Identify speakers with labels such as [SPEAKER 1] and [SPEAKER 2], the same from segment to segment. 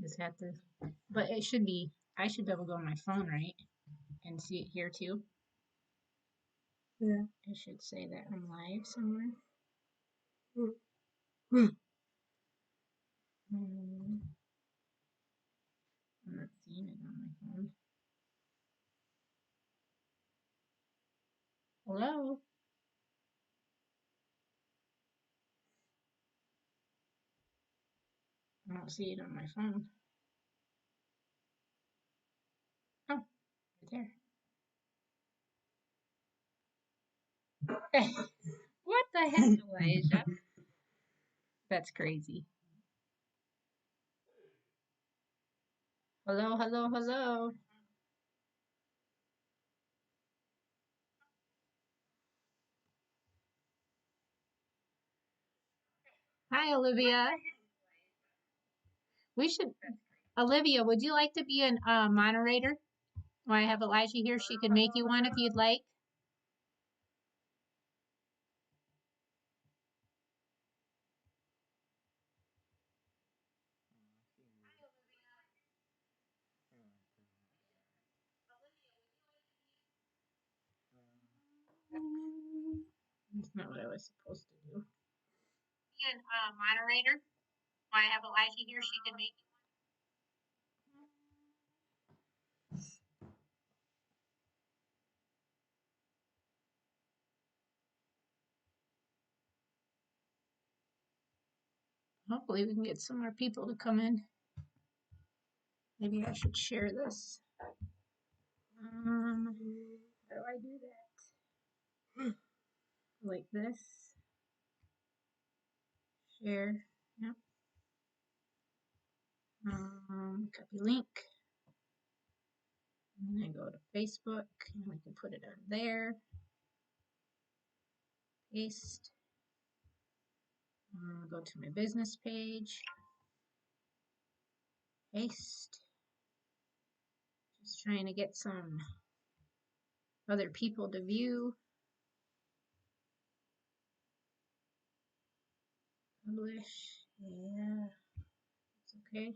[SPEAKER 1] Just have to, but it should be, I should be able to go on my phone, right? And see it here too.
[SPEAKER 2] Yeah.
[SPEAKER 1] It should say that I'm live somewhere. I'm not seeing it on my phone. Hello? I don't see it on my phone. Oh, right there. What the heck, Elijah? That's crazy. Hello, hello, hello. Hi, Olivia. We should, Olivia, would you like to be a moderator? Well, I have Elijah here. She could make you one if you'd like. That's not what I was supposed to do. Be a moderator. Well, I have Elijah here. She can make you one. Hopefully, we can get some more people to come in. Maybe I should share this. How do I do that? Like this. Share. Yep. Copy link. And then I go to Facebook and we can put it on there. Paste. Go to my business page. Paste. Just trying to get some other people to view. Publish. Yeah. It's okay.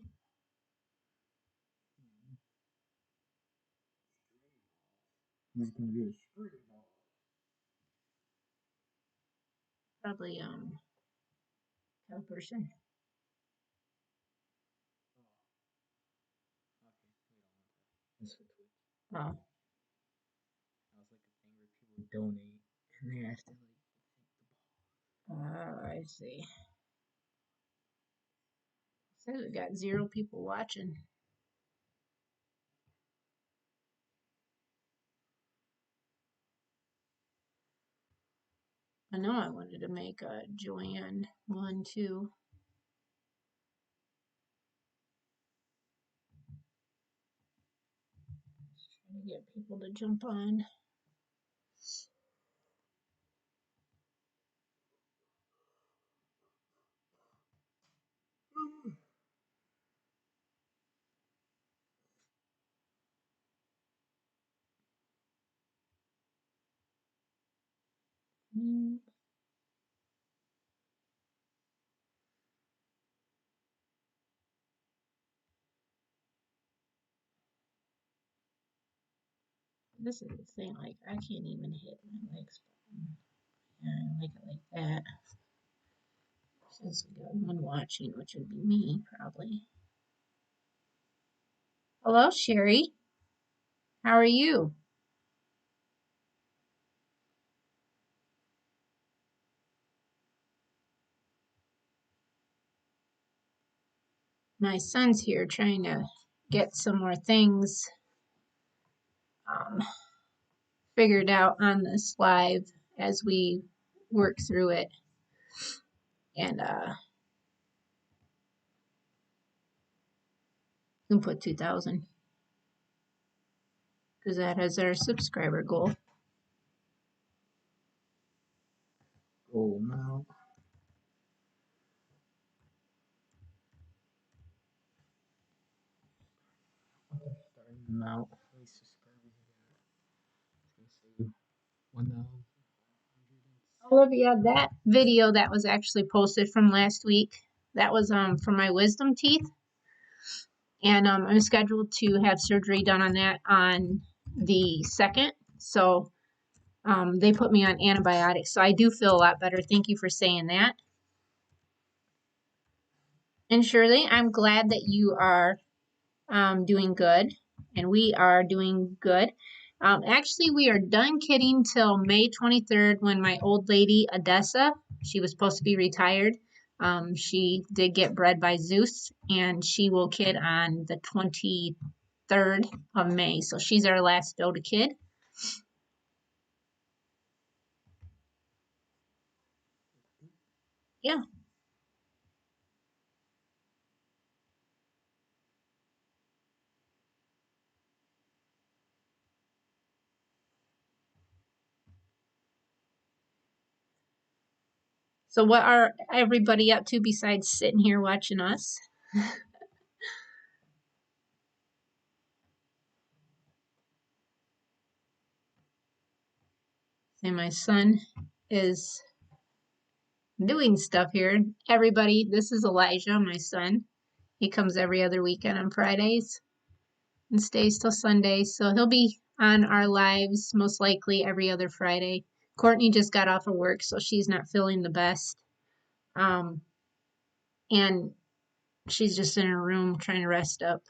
[SPEAKER 1] Probably tell person.
[SPEAKER 2] That's for Twitch.
[SPEAKER 1] Oh.
[SPEAKER 2] That was like a thing where people would donate and they have to like thank the boss.
[SPEAKER 1] I see. Says we got 0 people watching. I know I wanted to make a Joanne one too. Just trying to get people to jump on. This is the thing, like I can't even hit my legs button. Yeah, I like it like that. Since we got one watching, which would be me probably. Hello, Sherry. How are you? My son's here trying to get some more things figured out on this live as we work through it. And we can put 2,000 because that is our subscriber goal.
[SPEAKER 2] Goal now. Starting them out. How many subscribers you got? It's gonna say 1,000.
[SPEAKER 1] Olivia, that video that was actually posted from last week, that was from my wisdom teeth. and I'm scheduled to have surgery done on that on the 2nd. So they put me on antibiotics, so I do feel a lot better. Thank you for saying that. And Shirley, I'm glad that you are doing good, and we are doing good. Actually, we are done kidding till May 23rd when my old lady, Odessa, she was supposed to be retired. She did get bred by Zeus, and she will kid on the 23rd of May. So she's our last doe to kid. Yeah. So what are everybody up to besides sitting here watching us? And my son is doing stuff here. Everybody, this is Elijah, my son. He comes every other weekend on Fridays and stays till Sunday. So he'll be on our lives most likely every other Friday. Courtney just got off of work, so she's not feeling the best. And she's just in her room trying to rest up.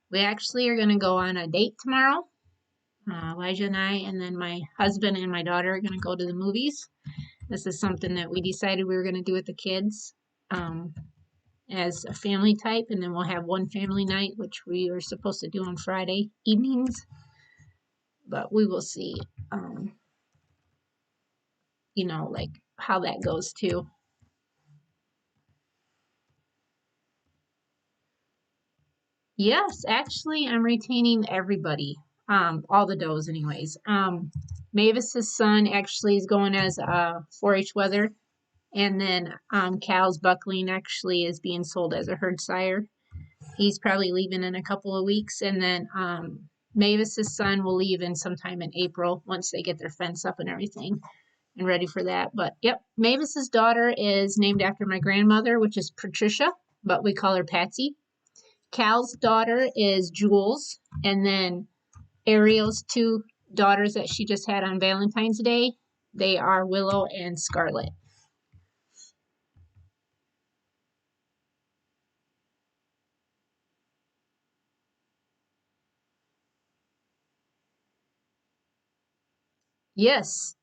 [SPEAKER 1] We actually are going to go on a date tomorrow. Elijah and I, and then my husband and my daughter are going to go to the movies. This is something that we decided we were going to do with the kids as a family type, and then we'll have one family night, which we were supposed to do on Friday evenings. But we will see, like how that goes too. Yes, actually, I'm retaining everybody, all the does, anyways. Mavis's son actually is going as 4-H weather, and then Cal's buckling actually is being sold as a herd sire. He's probably leaving in a couple of weeks, and then Mavis's son will leave in sometime in April once they get their fence up and everything and ready for that. But yep, Mavis's daughter is named after my grandmother, which is Patricia, but we call her Patsy. Cal's daughter is Jules, and then Ariel's two daughters that she just had on Valentine's Day, they are Willow and Scarlet. Yes,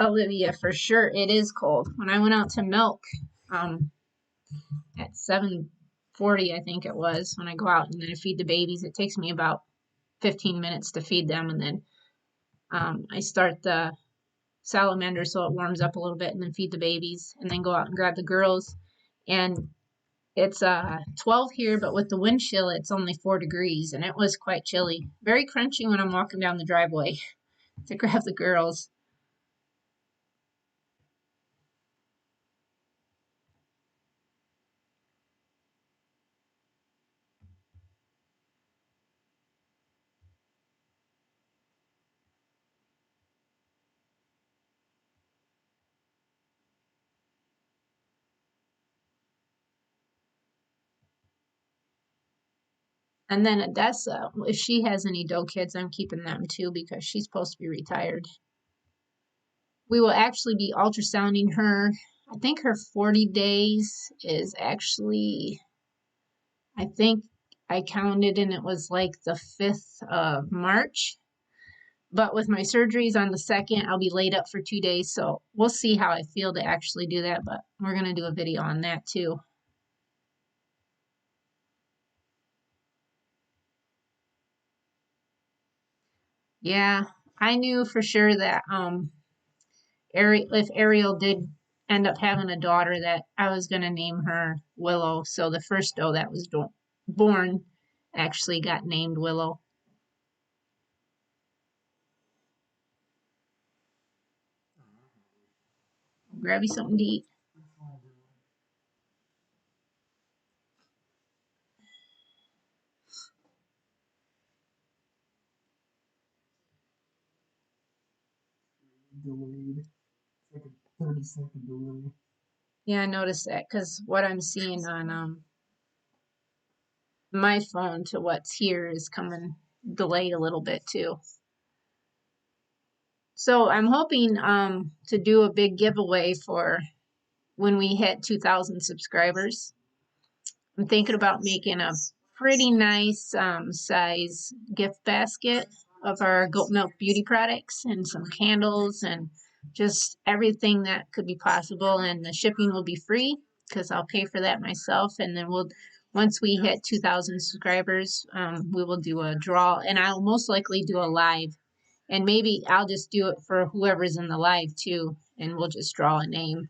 [SPEAKER 1] Olivia, for sure, it is cold. When I went out to milk at 7:40, I think it was, when I go out and then I feed the babies, it takes me about 15 minutes to feed them, and then I start the salamander so it warms up a little bit, and then feed the babies, and then go out and grab the girls. And it's 12 here, but with the wind chill, it's only 4 degrees, and it was quite chilly. Very crunchy when I'm walking down the driveway to grab the girls. And then Odessa, if she has any doe kids, I'm keeping them too because she's supposed to be retired. We will actually be ultrasounding her. I think her 40 days is actually, I think I counted and it was like the 5th of March. But with my surgeries on the 2nd, I'll be laid up for 2 days. So we'll see how I feel to actually do that. But we're going to do a video on that too. Yeah, I knew for sure that if Ariel did end up having a daughter, that I was going to name her Willow. So the first doe that was born actually got named Willow. Grab you something to eat.
[SPEAKER 2] Delayed. It's like a 30-second delay.
[SPEAKER 1] Yeah, I noticed that because what I'm seeing on my phone to what's here is coming delayed a little bit too. So I'm hoping to do a big giveaway for when we hit 2,000 subscribers. I'm thinking about making a pretty nice size gift basket of our goat milk beauty products and some candles and just everything that could be possible. And the shipping will be free because I'll pay for that myself. And then once we hit 2,000 subscribers, we will do a draw, and I'll most likely do a live. And maybe I'll just do it for whoever's in the live too, and we'll just draw a name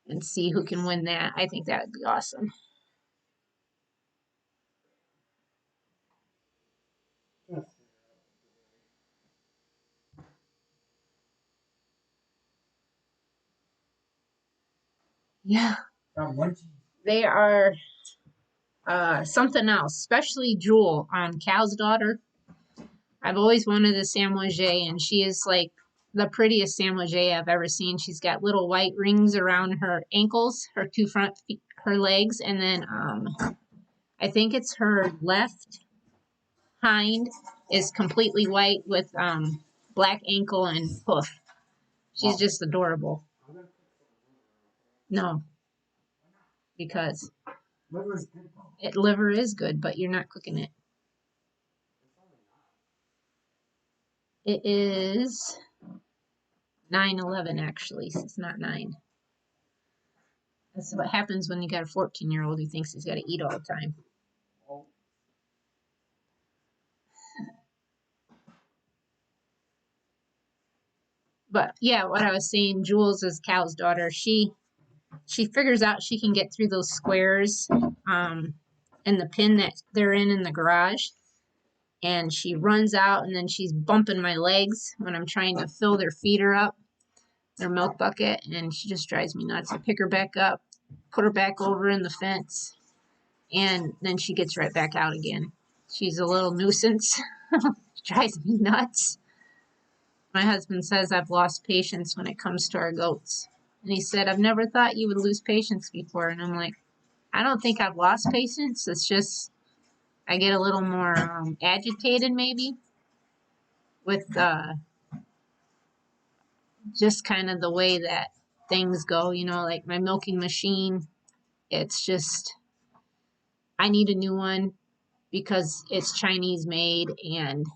[SPEAKER 1] and see who can win that. I think that would be awesome. Yeah. They are something else, especially Jewel on Cow's Daughter. I've always wanted a Samoyed, and she is like the prettiest Samoyed I've ever seen. She's got little white rings around her ankles, her two front feet, her legs, and then I think it's her left hind is completely white with black ankle and hoof. She's just adorable. No, because liver is good, but you're not cooking it. It is 9/11 actually. It's not 9. That's what happens when you got a 14-year-old who thinks he's got to eat all the time. But yeah, what I was saying, Jules is Cow's daughter. She figures out she can get through those squares and the pin that they're in the garage. And she runs out, and then she's bumping my legs when I'm trying to fill their feeder up, their milk bucket, and she just drives me nuts. I pick her back up, put her back over in the fence, and then she gets right back out again. She's a little nuisance. Drives me nuts. My husband says I've lost patience when it comes to our goats. And he said, I've never thought you would lose patience before. And I'm like, I don't think I've lost patience. It's just I get a little more agitated maybe with just kind of the way that things go, like my milking machine. It's just, I need a new one because it's Chinese made, and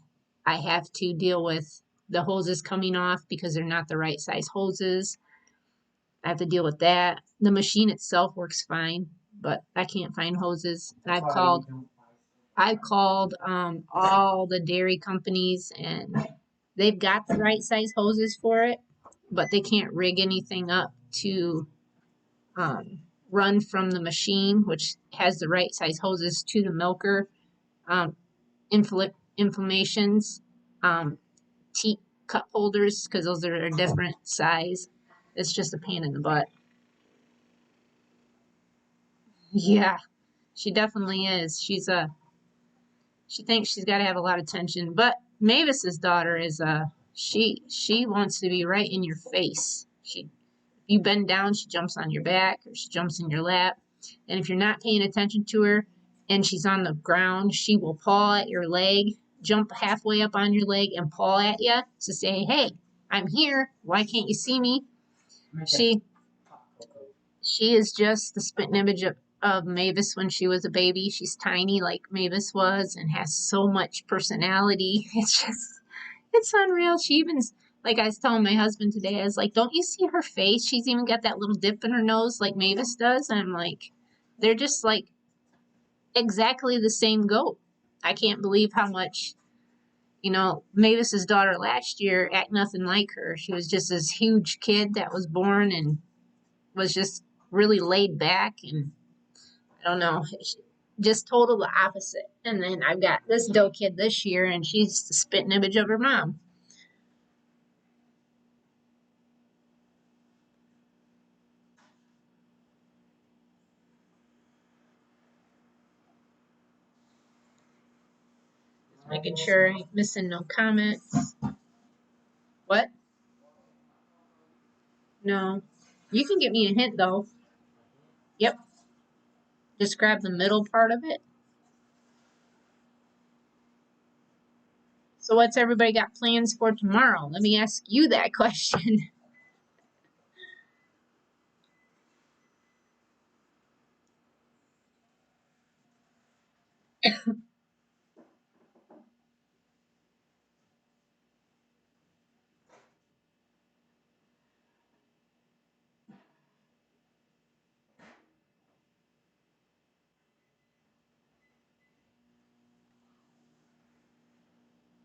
[SPEAKER 1] I have to deal with the hoses coming off because they're not the right size hoses. I have to deal with that. The machine itself works fine, but I can't find hoses. I've called all the dairy companies, and they've got the right size hoses for it, but they can't rig anything up to run from the machine, which has the right size hoses, to the milker. Inflammations, teat cup holders, because those are a different size. It's just a pain in the butt. Yeah, she definitely is. She thinks she's got to have a lot of attention, but Mavis's daughter is she wants to be right in your face. You bend down, she jumps on your back, or she jumps in your lap. And if you're not paying attention to her and she's on the ground, she will paw at your leg, jump halfway up on your leg and paw at you to say, hey, I'm here. Why can't you see me? She is just the spitting image of Mavis when she was a baby. She's tiny like Mavis was and has so much personality. It's unreal. She even, like I was telling my husband today, I was like, don't you see her face? She's even got that little dip in her nose like Mavis does. And I'm like, they're just like exactly the same goat. I can't believe how much, Mavis's daughter last year act nothing like her. She was just this huge kid that was born and was just really laid back, and I don't know, just total the opposite. And then I've got this doe kid this year, and she's the spitting image of her mom. Just making sure I ain't missing no comments. What? No. You can give me a hint, though. Yep. Just grab the middle part of it. So what's everybody got plans for tomorrow? Let me ask you that question.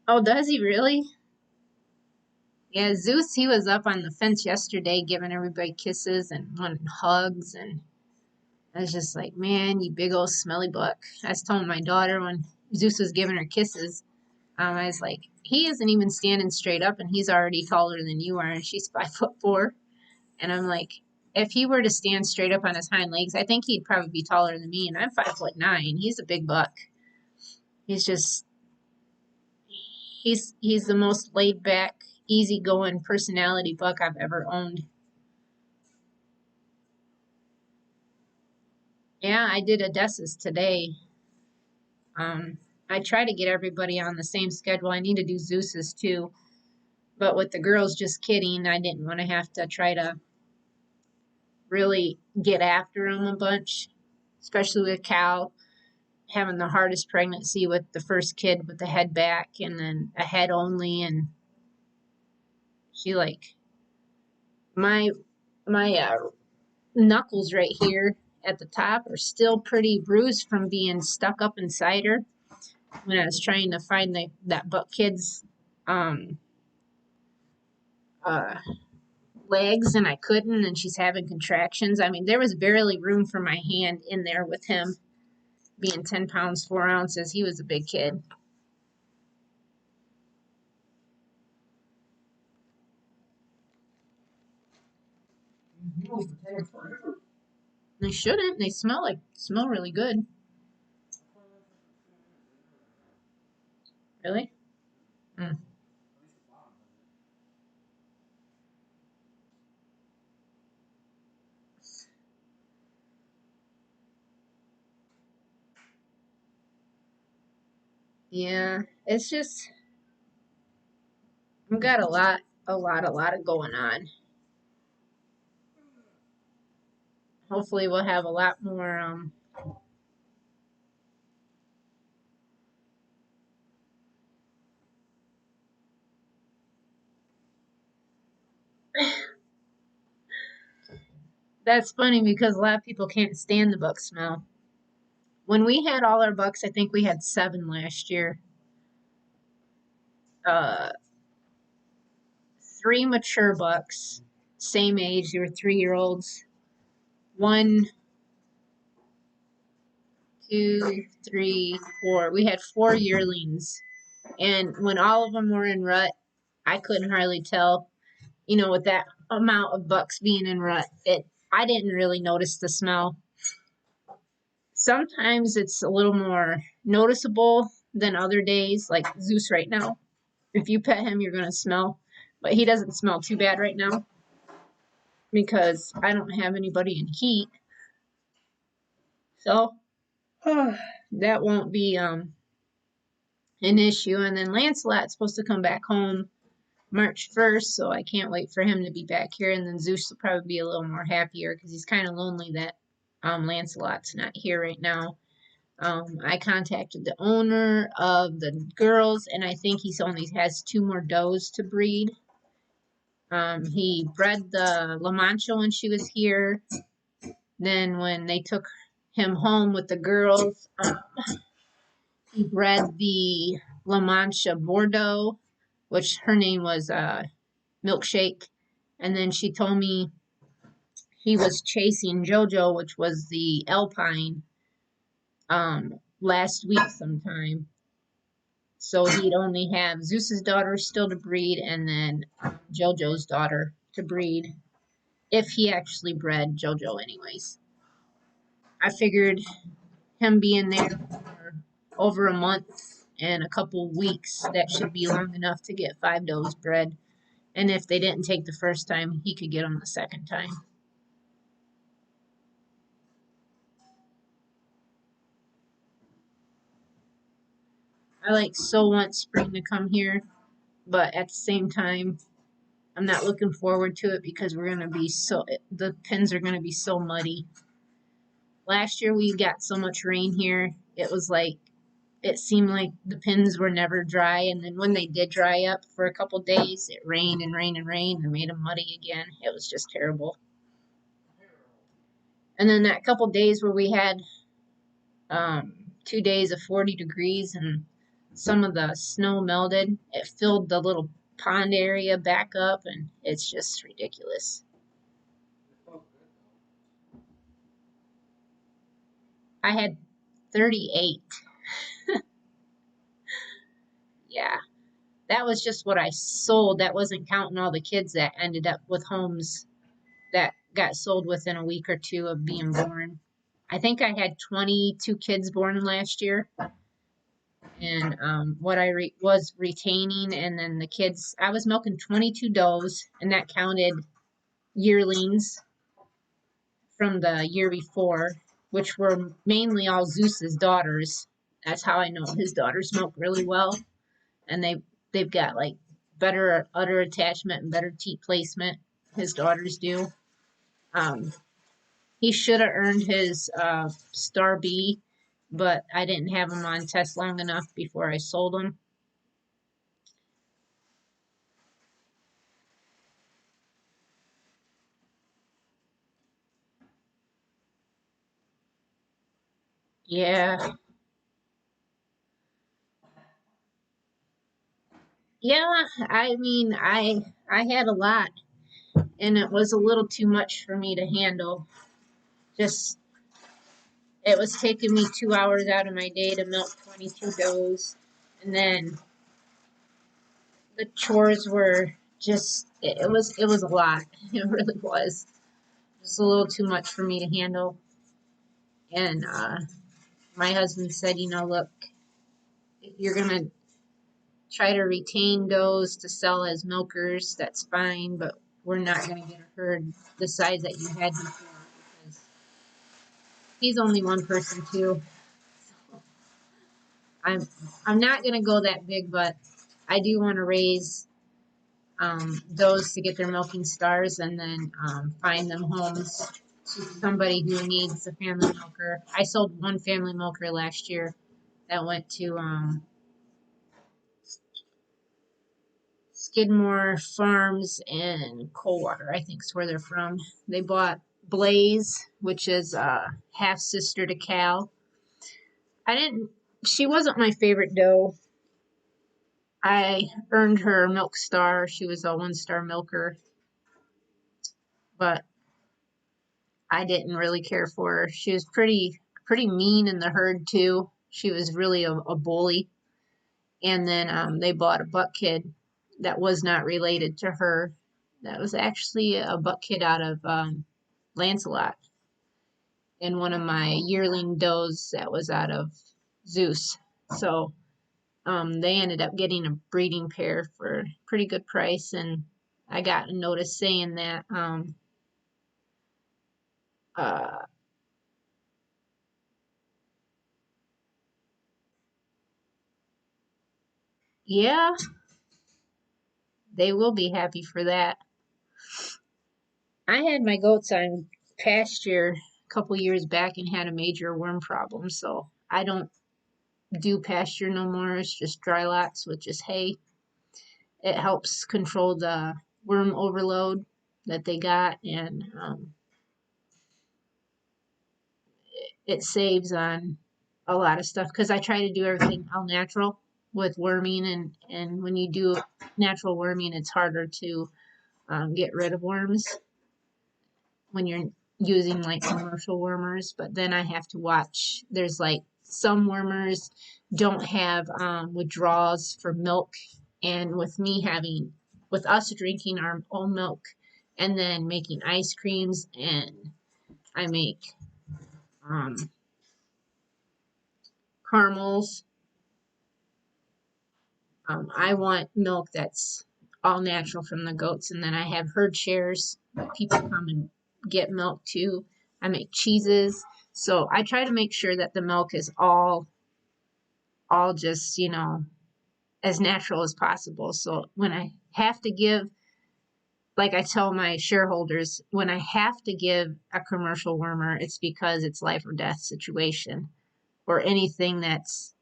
[SPEAKER 1] Oh, does he really? Yeah, Zeus, he was up on the fence yesterday giving everybody kisses and wanting hugs, and I was just like, man, you big old smelly buck. I was telling my daughter when Zeus was giving her kisses, I was like, he isn't even standing straight up, and he's already taller than you are, and she's 5'4". And I'm like, if he were to stand straight up on his hind legs, I think he'd probably be taller than me, and I'm 5'9". He's a big buck. He's just he's the most laid back, easygoing personality buck I've ever owned. Yeah, I did Odessa's today. I try to get everybody on the same schedule. I need to do Zeus's too, but with the girls just kidding, I didn't want to have to try to really get after them a bunch, especially with Cal having the hardest pregnancy with the first kid with the head back and then a head only, and she like my knuckles right here at the top are still pretty bruised from being stuck up inside her when I was trying to find that buck kid's um uh legs, and I couldn't, and she's having contractions. I mean, there was barely room for my hand in there with him being 10 pounds 4 ounces. He was a big kid. They shouldn't. They smell really good. Really? Mm. Yeah, it's just I've got a lot of going on. Hopefully, we'll have a lot more. That's funny because a lot of people can't stand the buck smell. When we had all our bucks, I think we had 7 last year. Uh, 3 mature bucks, same age. They were 3-year-olds. 1, 2, 3, 4. We had 4 yearlings, and when all of them were in rut, I couldn't hardly tell. With that amount of bucks being in rut, I didn't really notice the smell. Sometimes it's a little more noticeable than other days, like Zeus right now. If you pet him, you're gonna smell, but he doesn't smell too bad right now because I don't have anybody in heat, so that won't be an issue. And then Lancelot's supposed to come back home March 1st, so I can't wait for him to be back here. And then Zeus will probably be a little more happier because he's kind of lonely that Lancelot's not here right now. I contacted the owner of the girls, and I think he only has 2 more does to breed. He bred the La Mancha when she was here. Then when they took him home with the girls, he bred the La Mancha Bordeaux, which her name was Milkshake. And then she told me he was chasing JoJo, which was the Alpine, last week sometime. So he'd only have Zeus's daughter still to breed, and then JoJo's daughter to breed, if he actually bred JoJo anyways. I figured him being there for over a month and a couple weeks, that should be long enough to get 5 does bred. And if they didn't take the first time, he could get them the second time. I like so want spring to come here, but at the same time, I'm not looking forward to it because the pins are gonna be so muddy. Last year we got so much rain here, it seemed like the pins were never dry, and then when they did dry up for a couple days, it rained and rained and rained and made them muddy again. It was just terrible. And then that couple days where we had 2 days of 40 degrees and some of the snow melted, it filled the little pond area back up, and it's just ridiculous. I had 38. Yeah. That was just what I sold. That wasn't counting all the kids that ended up with homes that got sold within a week or two of being born. I think I had 22 kids born last year, and what I was retaining, and then the kids, I was milking 22 does, and that counted yearlings from the year before, which were mainly all Zeus's daughters. That's how I know his daughters milk really well, and they've got like better udder attachment and better teat placement. His daughters do. Um, he should have earned his star B, but I didn't have him on test long enough before I sold him. Yeah, yeah. I mean, I had a lot, and it was a little too much for me to handle. Just it was taking me 2 hours out of my day to milk 22 does, and then the chores were just it was a lot. It really was just a little too much for me to handle. And my husband said, look, if you're gonna try to retain does to sell as milkers, that's fine, but we're not gonna get a herd the size that you had before because he's only one person too. So I'm not gonna go that big, but I do want to raise those to get their milking stars, and then find them homes to somebody who needs a family milker. I sold one family milker last year that went to Skidmore Farms in Coldwater, I think is where they're from. They bought Blaze, which is half sister to Cal. I didn't. She wasn't my favorite doe. I earned her milk star. She was a 1-star milker, but I didn't really care for her. She was pretty mean in the herd too. She was really a bully. And then they bought a buck kid that was not related to her. That was actually a buck kid out of Lancelot, and one of my yearling does that was out of Zeus. So they ended up getting a breeding pair for a pretty good price, and I got a notice saying that uh, yeah, they will be happy for that. I had my goats on pasture a couple years back and had a major worm problem, so I don't do pasture no more. It's just dry lots with just hay. It helps control the worm overload that they got, and it saves on a lot of stuff because I try to do everything all natural with worming, and when you do natural worming, it's harder to get rid of worms when you're using like commercial wormers. But then I have to watch. There's like some wormers don't have withdrawals for milk, and with us drinking our own milk and then making ice creams, and I make um, caramels. I want milk that's all natural from the goats, and then I have herd shares. People come and get milk too. I make cheeses, so I try to make sure that the milk is all all just, you know, as natural as possible. So when I have to give, like I tell my shareholders, when I have to give a commercial wormer, it's because it's life or death situation, or anything that's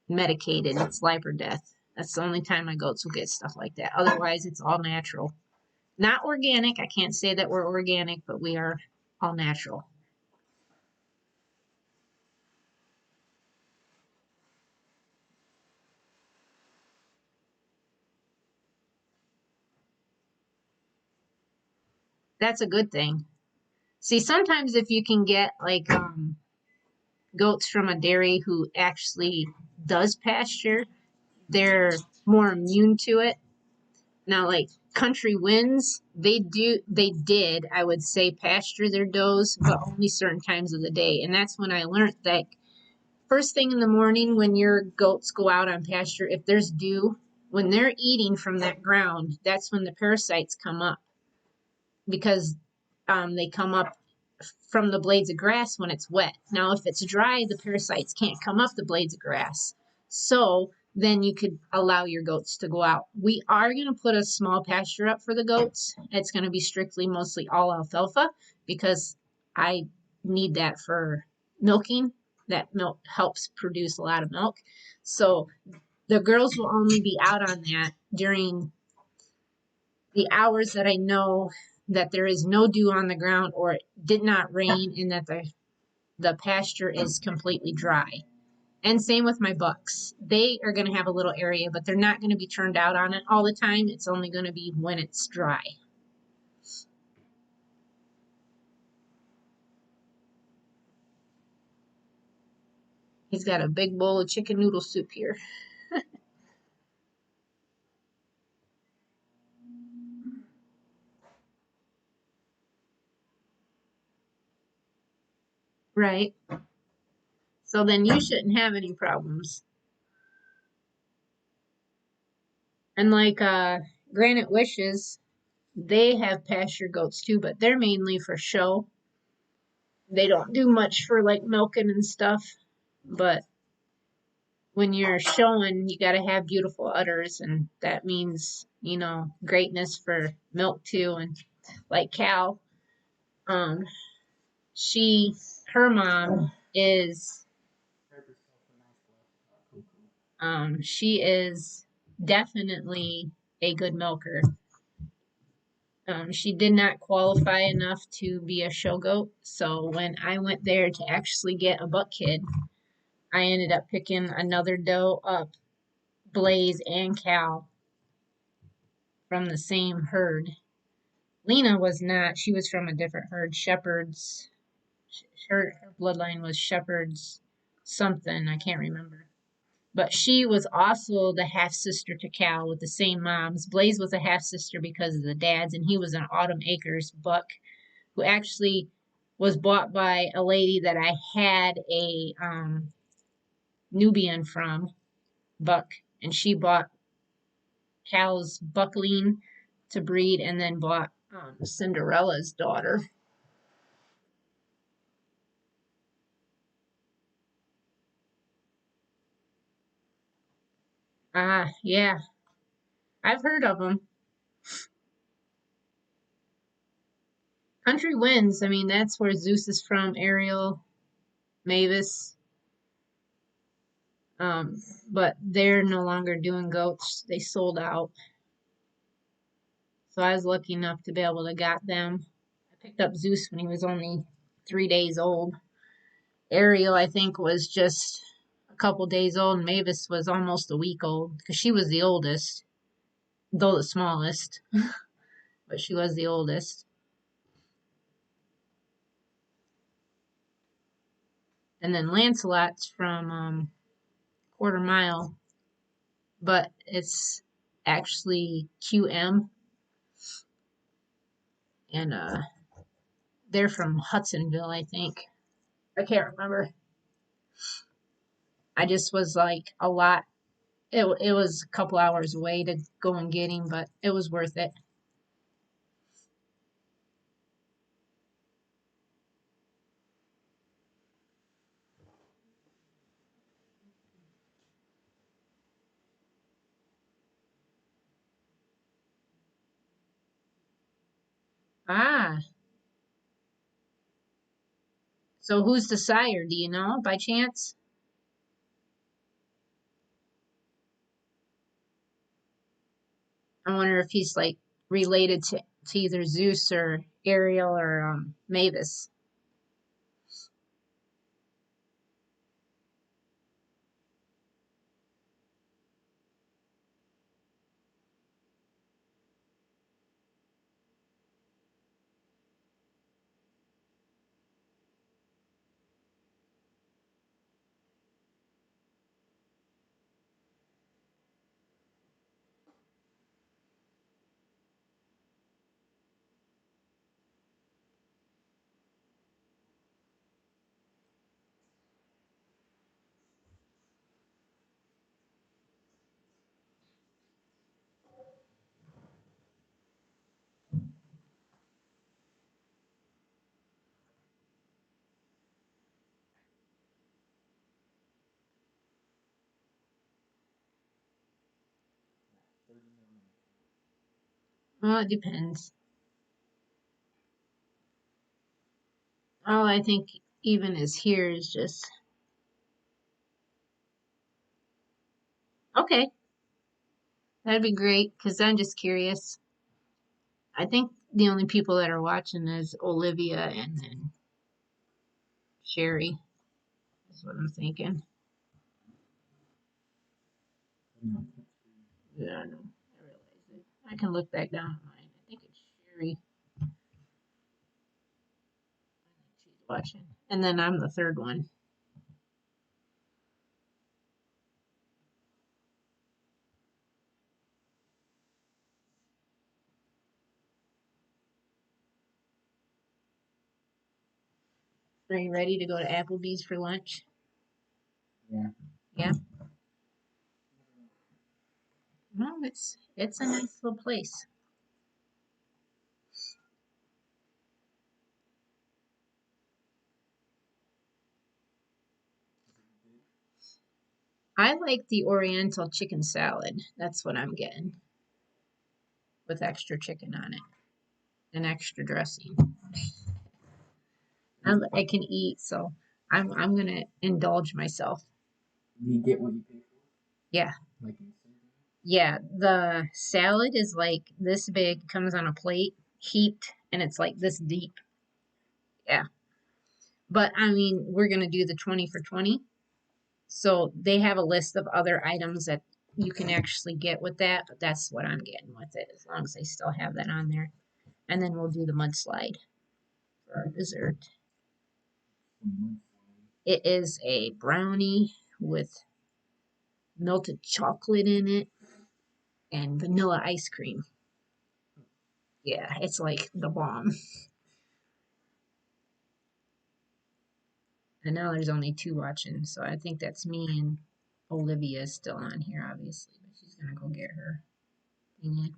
[SPEAKER 1] medicated, it's life or death. That's the only time my goats will get stuff like that. Otherwise, it's all natural. Not organic. I can't say that we're organic, but we are all natural. That's a good thing. See, sometimes if you can get like goats from a dairy who actually does pasture, they're more immune to it. Now, like Country Winds, they did, I would say, pasture their does, but only certain times of the day. And that's when I learned that first thing in the morning when your goats go out on pasture, if there's dew, when they're eating from that ground, that's when the parasites come up, because they come up from the blades of grass when it's wet. Now, if it's dry, the parasites can't come up the blades of grass. So then you could allow your goats to go out. We are going to put a small pasture up for the goats. It's going to be strictly mostly all alfalfa because I need that for milking. That milk helps produce a lot of milk. So the girls will only be out on that during the hours that I know that there is no dew on the ground or it did not rain and that the pasture is completely dry. And same with my bucks. They are going to have a little area, but they're not going to be turned out on it all the time. It's only going to be when it's dry. He's got a big bowl of chicken noodle soup here. Right. So then you shouldn't have any problems. And like Granite Wishes, they have pasture goats too, but they're mainly for show. They don't do much for like milking and stuff, but when you're showing, you got to have beautiful udders, and that means, you know, greatness for milk too. And like Cal, um, her mom is, she is definitely a good milker. She did not qualify enough to be a show goat, so when I went there to actually get a buck kid, I ended up picking another doe up, Blaze and Cal, from the same herd. Lena was not. She was from a different herd. Shepherds. Her bloodline was Shepherds something. I can't remember. But she was also the half sister to Cal with the same moms. Blaze was a half sister because of the dads, and he was an Autumn Acres buck who actually was bought by a lady that I had a Nubian from, buck, and she bought Cal's buckling to breed and then bought Cinderella's daughter. Ah, yeah, I've heard of them. Country Winds, I mean, that's where Zeus is from, Ariel, Mavis. But they're no longer doing goats. They sold out. So I was lucky enough to be able to get them. I picked up Zeus when he was only 3 days old. Ariel, I think, was just a couple days old, and Mavis was almost a week old because she was the oldest, though the smallest, but she was the oldest. And then Lancelot's from Quarter Mile, but it's actually QM, and they're from Hudsonville, I think. I can't remember. I just was like a lot. It was a couple hours away to go and get him, but it was worth it. Ah, so who's the sire? Do you know by chance? I wonder if he's like related to either Zeus or Ariel or Mavis. Well, it depends. All I think even is here is just okay. That'd be great because I'm just curious. I think the only people that are watching is Olivia and then Sherry. That's what I'm thinking. Yeah, I know. I realize it. I can look back down at mine. I think it's Sherry. I think she's watching. And then I'm the third one. Are you ready to go to Applebee's for lunch?
[SPEAKER 2] Yeah.
[SPEAKER 1] Yeah. No, it's a nice little place. I like the Oriental chicken salad. That's what I'm getting with extra chicken on it and extra dressing. I can eat, so I'm gonna indulge myself.
[SPEAKER 2] Do you get what you pay for?
[SPEAKER 1] Yeah.
[SPEAKER 2] Like
[SPEAKER 1] Yeah, the salad is like this big, comes on a plate, heaped, and it's like this deep. Yeah. But I mean, we're gonna do the 20 for 20. So they have a list of other items that you can actually get with that, but that's what I'm getting with it, as long as they still have that on there. And then we'll do the mudslide for our dessert. It is a brownie with melted chocolate in it and vanilla ice cream. Yeah, it's like the bomb. And now there's only two watching, so I think that's me and Olivia is still on here, obviously, but she's gonna go get her thingy.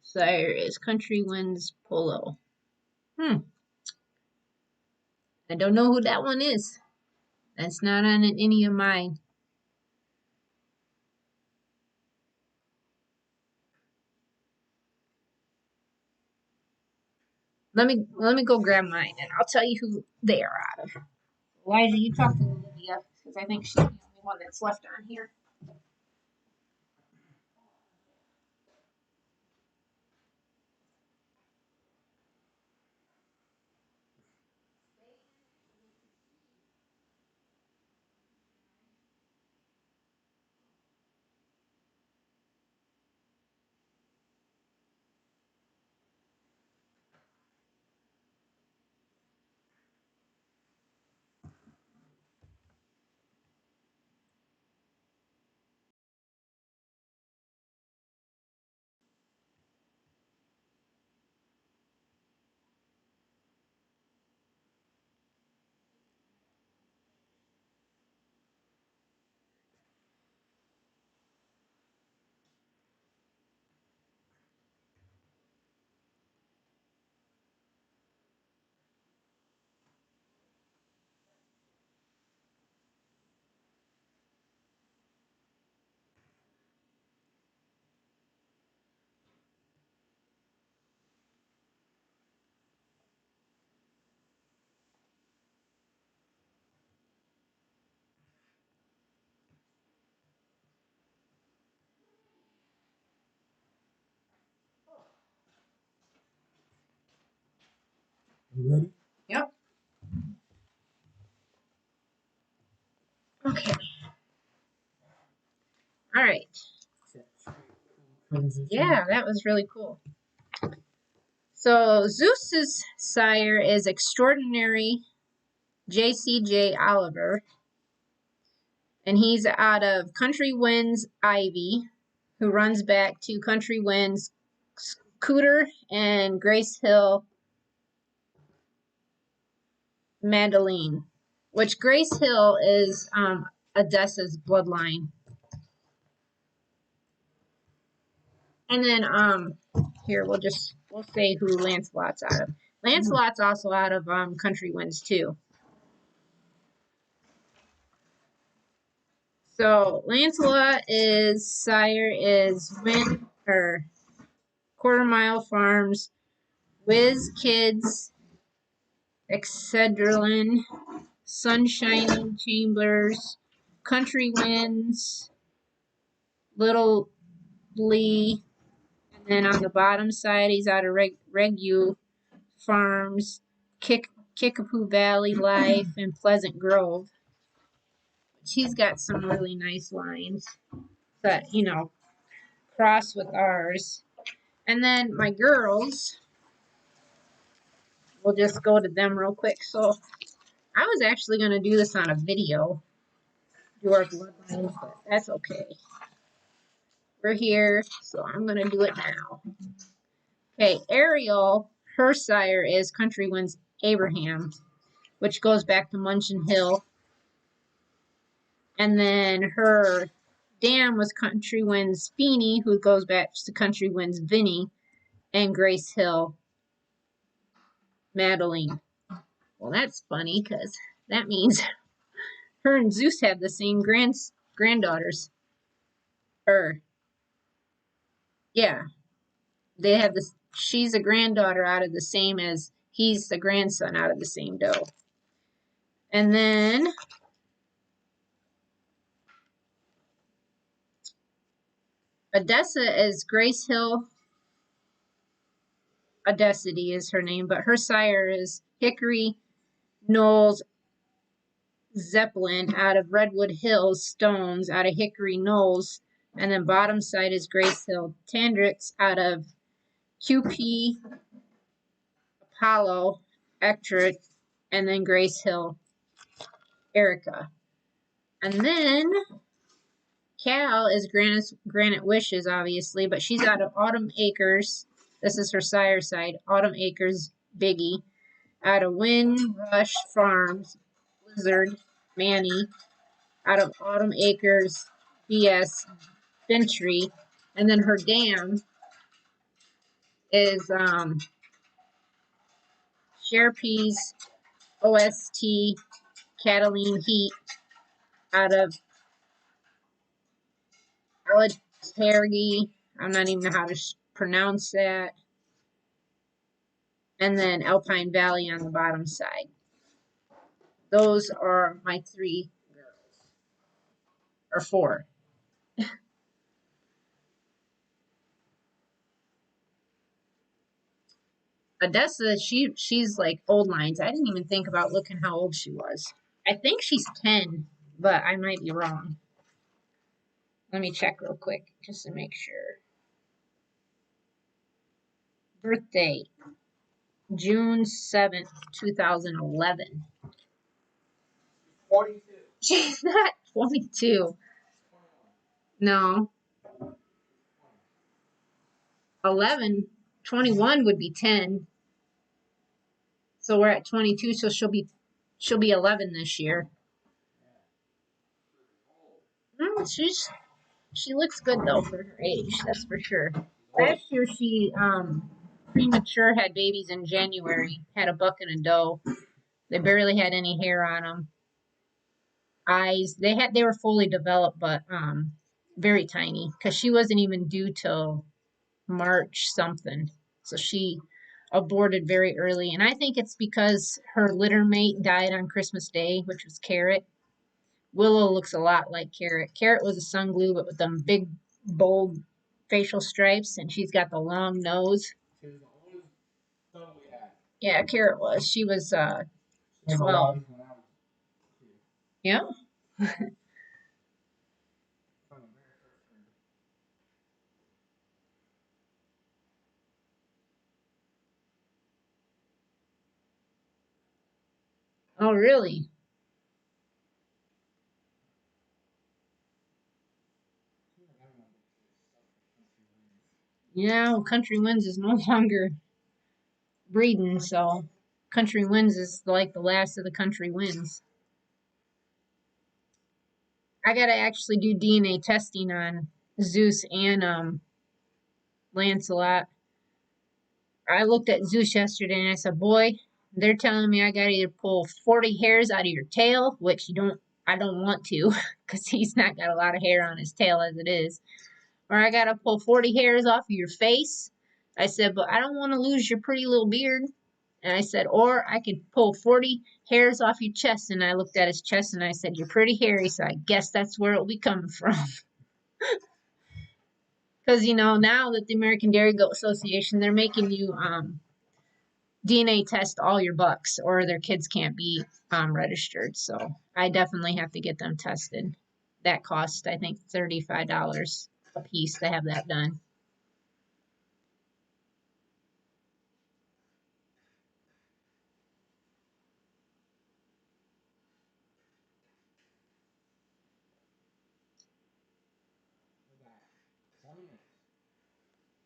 [SPEAKER 1] Sire is Country Winds Polo. Hmm, I don't know who that one is. That's not on any of mine. Let me go grab mine, and I'll tell you who they are out of. Liza, you talk to Olivia because I think she's the only one that's left on here.
[SPEAKER 2] You ready?
[SPEAKER 1] Yep. Okay. All right. Yeah, that was really cool. So Zeus's sire is Extraordinary JCJ Oliver, and he's out of Country Winds Ivy, who runs back to Country Winds Cooter and Grace Hill Madeline, which Grace Hill is Odessa's bloodline. And then here we'll say who Lancelot's out of. Lancelot's also out of Country Winds too. So Lancelot sire is Quarter Mile Farms, Whiz Kids, Excedrin, Sunshining Chambers, Country Winds, Little Lee, and then on the bottom side he's out of Regu Farms, Kickapoo Valley Life, and Pleasant Grove. She's got some really nice lines that, cross with ours. And then my girls, we'll just go to them real quick. So I was actually going to do this on a video, do our bloodlines, but that's okay. We're here, so I'm going to do it now. Okay, Ariel, her sire is Country Winds Abraham, which goes back to Munchin Hill. And then her dam was Country Winds Feeney, who goes back to Country Winds Vinny, and Grace Hill Madeline. Well, that's funny because that means her and Zeus have the same granddaughters. Yeah, they have this. She's a granddaughter out of the same as he's the grandson out of the same doe. And then Odessa is Grace Hill. Odessity is her name, but her sire is Hickory Knowles Zeppelin out of Redwood Hills Stones out of Hickory Knolls, and then bottom side is Grace Hill Tandrix out of QP Apollo Ectric, and then Grace Hill Erica. And then Cal is Granite Wishes, obviously, but she's out of Autumn Acres. This is her sire side, Autumn Acres Biggie, out of Windrush Farms, Blizzard Manny, out of Autumn Acres BS Ventry, and then her dam is Sherpees OST Cataline Heat out of Alatergi. I'm not even know how to pronounce that. And then Alpine Valley on the bottom side. Those are my 3 girls. Or 4. Odessa, she's like old lines. I didn't even think about looking how old she was. I think she's 10, but I might be wrong. Let me check real quick just to make sure. Birthday, June 7th, 2011.
[SPEAKER 2] 42.
[SPEAKER 1] She's not 22. No. 11, 21 would be 10. So we're at 22, so she'll be 11 this year. She looks good though for her age, that's for sure. Last year she premature had babies in January, had a buck and a doe. They barely had any hair on them. Eyes, they were fully developed, but very tiny because she wasn't even due till March something. So she aborted very early, and I think it's because her litter mate died on Christmas Day, which was Carrot. Willow looks a lot like Carrot. Carrot was a sun glue, but with them big, bold facial stripes, and she's got the long nose.
[SPEAKER 2] She was the oldest doe we had.
[SPEAKER 1] Yeah, Carrot was. She was
[SPEAKER 2] She was
[SPEAKER 1] 12.
[SPEAKER 2] alive when I was 2.
[SPEAKER 1] Yeah.
[SPEAKER 2] From the very first one.
[SPEAKER 1] Oh, really? Yeah, well, Country Winds is no longer breeding, so Country Winds is like the last of the Country Winds. I gotta actually do DNA testing on Zeus and Lancelot. I looked at Zeus yesterday and I said, "Boy, they're telling me I gotta either pull 40 hairs out of your tail, which I don't want to, because he's not got a lot of hair on his tail as it is, or I gotta pull 40 hairs off of your face." I said, "But I don't want to lose your pretty little beard." And I said, "Or I could pull 40 hairs off your chest." And I looked at his chest and I said, "You're pretty hairy, so I guess that's where it'll be coming from." Because, now that the American Dairy Goat Association, they're making you DNA test all your bucks or their kids can't be registered. So I definitely have to get them tested. That costs, I think, $35 a piece to have that done.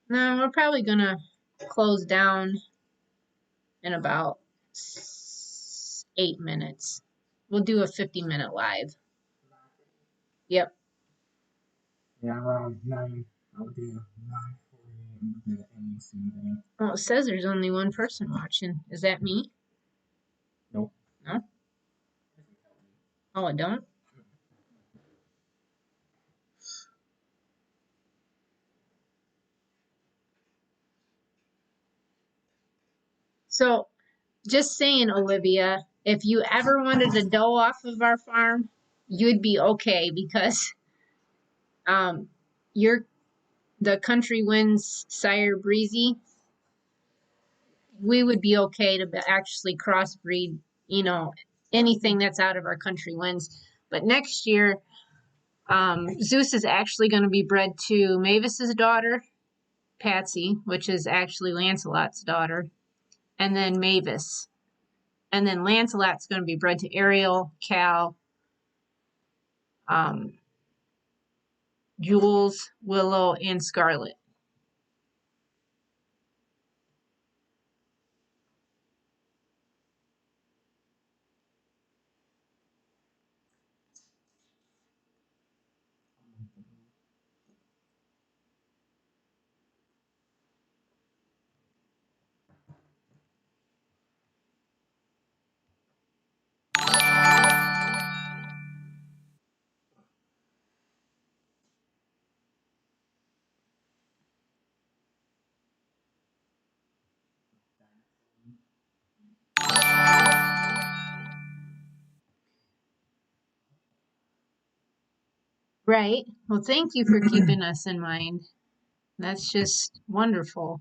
[SPEAKER 1] No, we're probably going to close down in about 8 minutes. We'll do a 50-minute live. Yep.
[SPEAKER 2] Yeah, around 9. I'll do 9:48 and do the ending soon then.
[SPEAKER 1] Well, it says there's only one person watching. Is that me?
[SPEAKER 2] Nope.
[SPEAKER 1] No? Oh, it don't? So, just saying, Olivia, if you ever wanted to doe off of our farm, you'd be okay because you're the Country Winds sire Breezy. We would be okay to actually crossbreed, anything that's out of our Country Winds. But next year, Zeus is actually going to be bred to Mavis's daughter, Patsy, which is actually Lancelot's daughter, and then Mavis. And then Lancelot's going to be bred to Ariel, Cal, um, Jules, Willow, and Scarlet. Right. Well, thank you for keeping us in mind. That's just wonderful.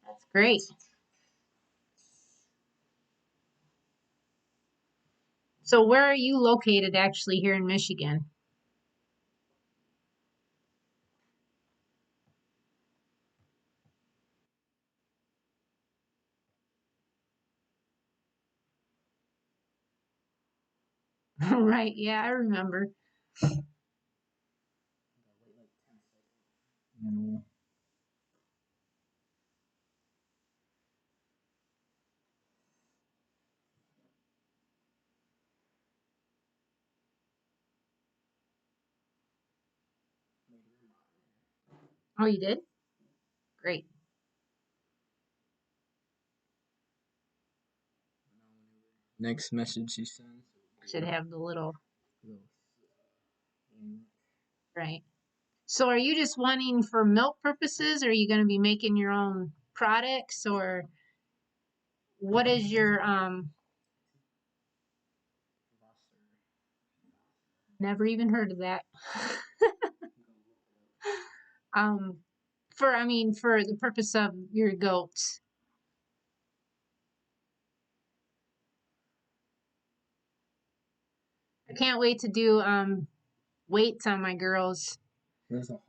[SPEAKER 1] That's great. So, where are you located actually here in Michigan? Right. Yeah, I remember.
[SPEAKER 2] And
[SPEAKER 1] Oh, you did? Great.
[SPEAKER 2] next message you send.
[SPEAKER 1] Should have the little,
[SPEAKER 2] Little,
[SPEAKER 1] right. So, are you just wanting for milk purposes? Or are you going to be making your own products? Or what is your, Never even heard of that. For the purpose of your goats. I can't wait to do weights on my girls.
[SPEAKER 2] There's 187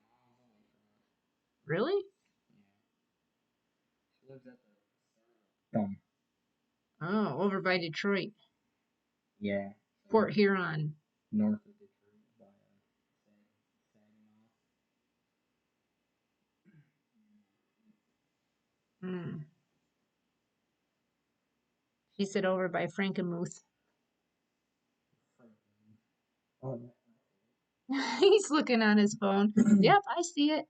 [SPEAKER 2] miles away from us.
[SPEAKER 1] Really?
[SPEAKER 2] Yeah. She lives at the
[SPEAKER 1] Oh, over by Detroit.
[SPEAKER 2] Yeah.
[SPEAKER 1] Port Huron.
[SPEAKER 2] North of Detroit by Saginaw.
[SPEAKER 1] Hmm. She said over by Frankenmuth.
[SPEAKER 2] Oh,
[SPEAKER 1] He's looking on his phone. Yep, I see it.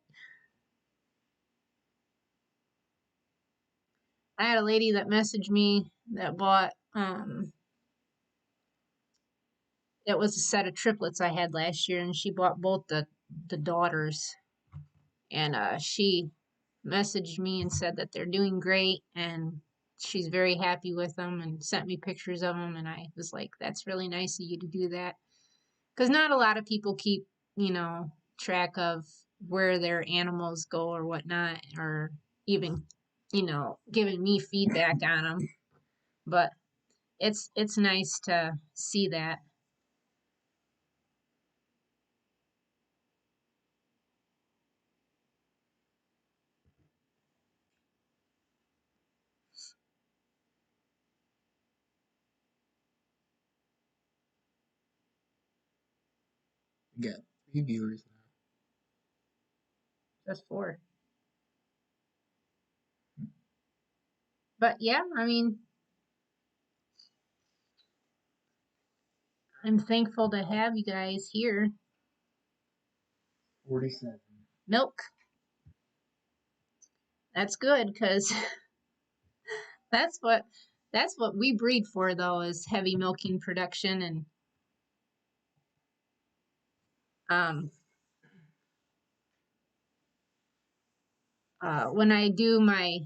[SPEAKER 1] I had a lady that messaged me that bought it was a set of triplets I had last year, and she bought both the daughters. And she messaged me and said that they're doing great and she's very happy with them and sent me pictures of them. And I was like, that's really nice of you to do that. Because not a lot of people keep, track of where their animals go or whatnot, or even, giving me feedback on them. But it's nice to see that.
[SPEAKER 2] We got 3 viewers now.
[SPEAKER 1] Just 4. But yeah, I'm thankful to have you guys here.
[SPEAKER 2] 47.
[SPEAKER 1] Milk. That's good because that's what we breed for, though, is heavy milking production. And when I do my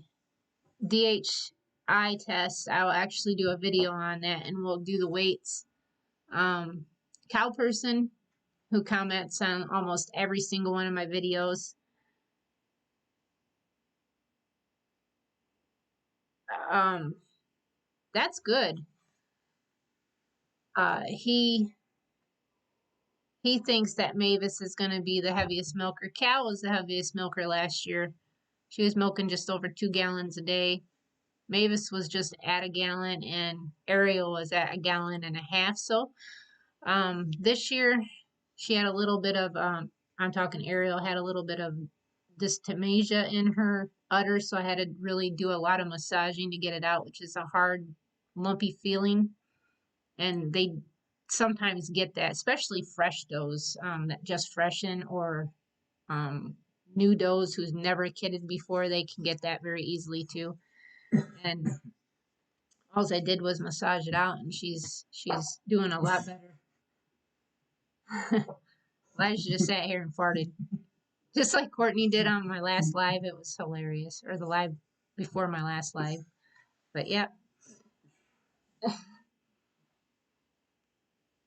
[SPEAKER 1] DHI test, I'll actually do a video on that, and we'll do the weights. Cow person who comments on almost every single one of my videos. That's good. He thinks that Mavis is going to be the heaviest milker. Cal was the heaviest milker last year. She was milking just over 2 gallons a day. Mavis was just at a gallon, and Ariel was at 1.5 gallons. So this year, she had a little bit of, I'm talking Ariel, had a little bit of dystomasia in her udder, so I had to really do a lot of massaging to get it out, which is a hard, lumpy feeling. And they sometimes get that, especially fresh does that just freshen, or new does who's never kidded before, they can get that very easily too. And all I did was massage it out, and she's doing a lot better. Elijah just sat here and farted, just like Courtney did on my last live. It was hilarious, or the live before my last live. But yeah,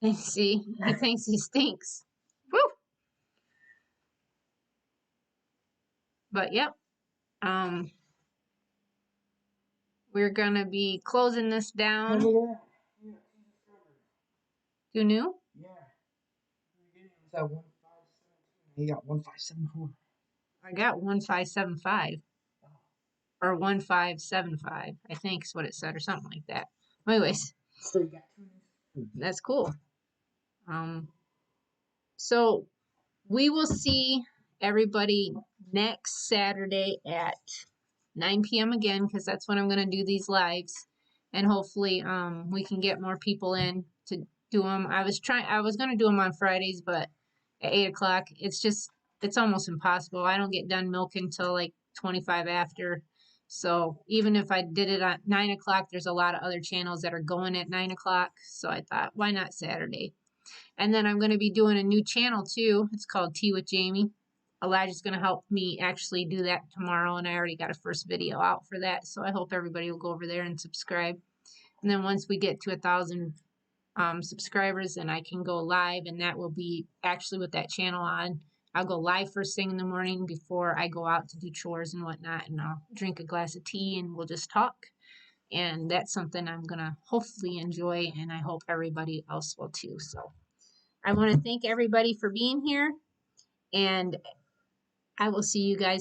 [SPEAKER 1] and see, he thinks he stinks. Woo! But yep, we're gonna be closing this down. Who knew?
[SPEAKER 2] Yeah. It was at 1517. He got 1574.
[SPEAKER 1] I got 1575
[SPEAKER 2] Oh.
[SPEAKER 1] or 1575. I think is what it said, or something like that. Anyways,
[SPEAKER 2] So you got 2 news.
[SPEAKER 1] that's cool. So we will see everybody next Saturday at 9 p.m. again, because that's when I'm going to do these lives, and hopefully we can get more people in to do them. I was going to do them on Fridays, but at 8 o'clock, it's almost impossible. I don't get done milking until like 25 after. So even if I did it at 9 o'clock, there's a lot of other channels that are going at 9 o'clock. So I thought, why not Saturday? And then I'm going to be doing a new channel too. It's called Tea with Jamie. Elijah's going to help me actually do that tomorrow, and I already got a first video out for that. So I hope everybody will go over there and subscribe. And then once we get to 1,000 subscribers, and I can go live, and that will be actually with that channel on. I'll go live first thing in the morning before I go out to do chores and whatnot, and I'll drink a glass of tea and we'll just talk. And that's something I'm going to hopefully enjoy, and I hope everybody else will too. So I want to thank everybody for being here, and I will see you guys